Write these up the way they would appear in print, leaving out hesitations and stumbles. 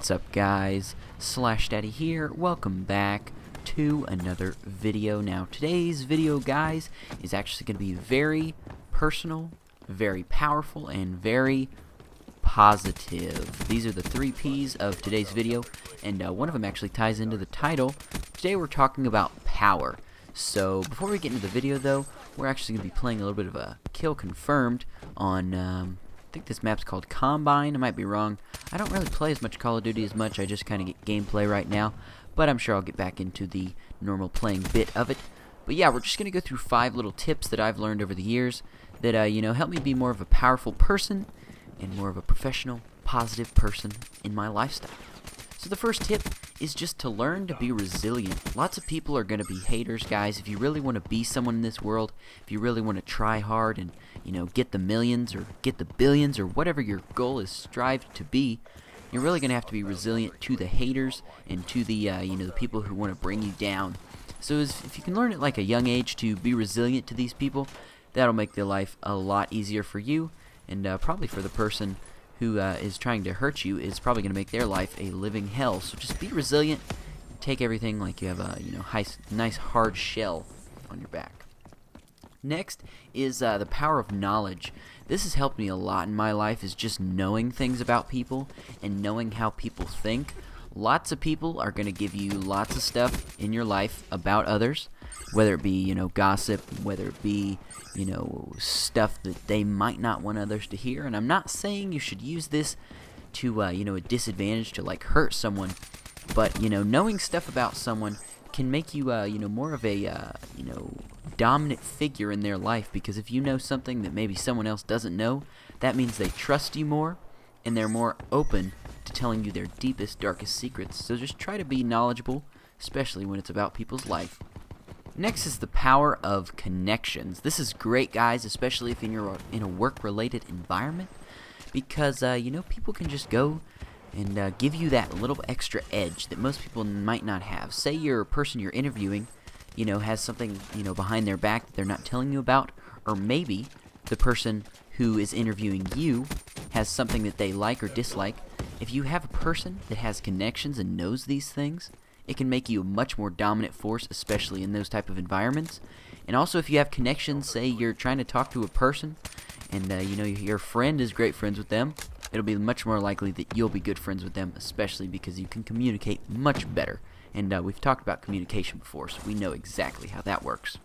What's up, guys? Slash Daddy here. Welcome back to another video. Now, today's video, guys, is actually going to be very personal, very powerful, and very positive. These are the 3 P's of today's video, and one of them actually ties into the title. Today we're talking about power. So before we get into the video, though, we're actually going to be playing a little bit of a kill confirmed on I think this map's called Combine. I might be wrong. I don't really play as much Call of Duty as much. I just kind of get gameplay right now, but I'm sure I'll get back into the normal playing bit of it. But yeah, we're just going to go through 5 little tips that I've learned over the years that help me be more of a powerful person and more of a professional, positive person in my lifestyle. So the first tip is just to learn to be resilient. Lots of people are going to be haters, guys. If you really want to be someone in this world, if you really want to try hard and, get the millions or get the billions or whatever your goal is strived to be, you're really going to have to be resilient to the haters and to the, the people who want to bring you down. So if you can learn at like a young age to be resilient to these people, that'll make their life a lot easier for you, and probably for the person who is trying to hurt you is probably going to make their life a living hell. So just be resilient. Take everything like you have a nice hard shell on your back. Next is the power of knowledge. This has helped me a lot in my life, is just knowing things about people and knowing how people think. Lots of people are going to give you lots of stuff in your life about others, whether it be, gossip, whether it be, stuff that they might not want others to hear. And I'm not saying you should use this to, a disadvantage to, like, hurt someone. But, knowing stuff about someone can make you, more of a, dominant figure in their life. Because if you know something that maybe someone else doesn't know, that means they trust you more and they're more open to telling you their deepest, darkest secrets. So just try to be knowledgeable, especially when it's about people's life. Next is the power of connections. This is great, guys, especially if you're in a work-related environment, because people can just go and give you that little extra edge that most people might not have. Say your person you're interviewing, has something behind their back that they're not telling you about, or maybe the person who is interviewing you has something that they like or dislike. If you have a person that has connections and knows these things, it can make you a much more dominant force, especially in those type of environments. And also, if you have connections, say you're trying to talk to a person, and your friend is great friends with them, it'll be much more likely that you'll be good friends with them, especially because you can communicate much better. And we've talked about communication before, so we know exactly how that works.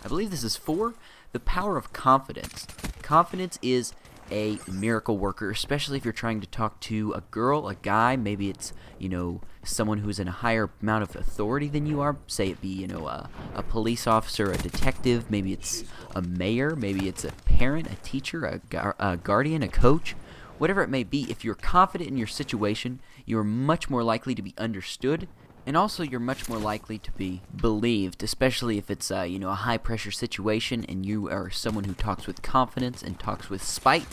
I believe this is 4, the power of confidence. Confidence is a miracle worker, especially if you're trying to talk to a girl, a guy. Maybe it's someone who's in a higher amount of authority than you are. Say it be a police officer, a detective. Maybe it's a mayor. Maybe it's a parent, a teacher, a guardian, a coach. Whatever it may be, if you're confident in your situation, you're much more likely to be understood. And also, you're much more likely to be believed, especially if it's a high-pressure situation and you are someone who talks with confidence and talks with spite.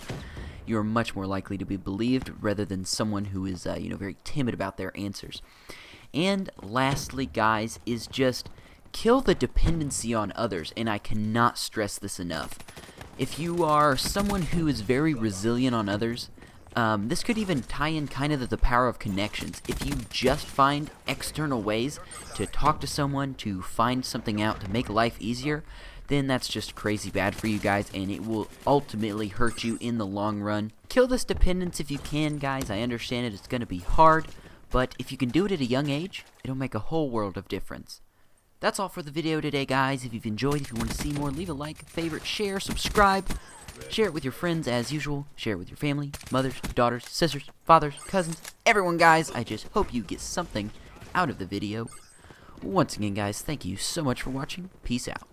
You're much more likely to be believed rather than someone who is, very timid about their answers. And lastly, guys, is just kill the dependency on others, and I cannot stress this enough. If you are someone who is very resilient on others, this could even tie in kind of the power of connections. If you just find external ways to talk to someone, to find something out, to make life easier, then that's just crazy bad for you guys, and it will ultimately hurt you in the long run. Kill this dependence if you can, guys. I understand it's going to be hard, but if you can do it at a young age, it'll make a whole world of difference. That's all for the video today, guys. If you've enjoyed, if you want to see more, leave a like, favorite, share, subscribe. Share it with your friends as usual. Share it with your family, mothers, daughters, sisters, fathers, cousins, everyone, guys. I just hope you get something out of the video. Once again, guys, thank you so much for watching. Peace out.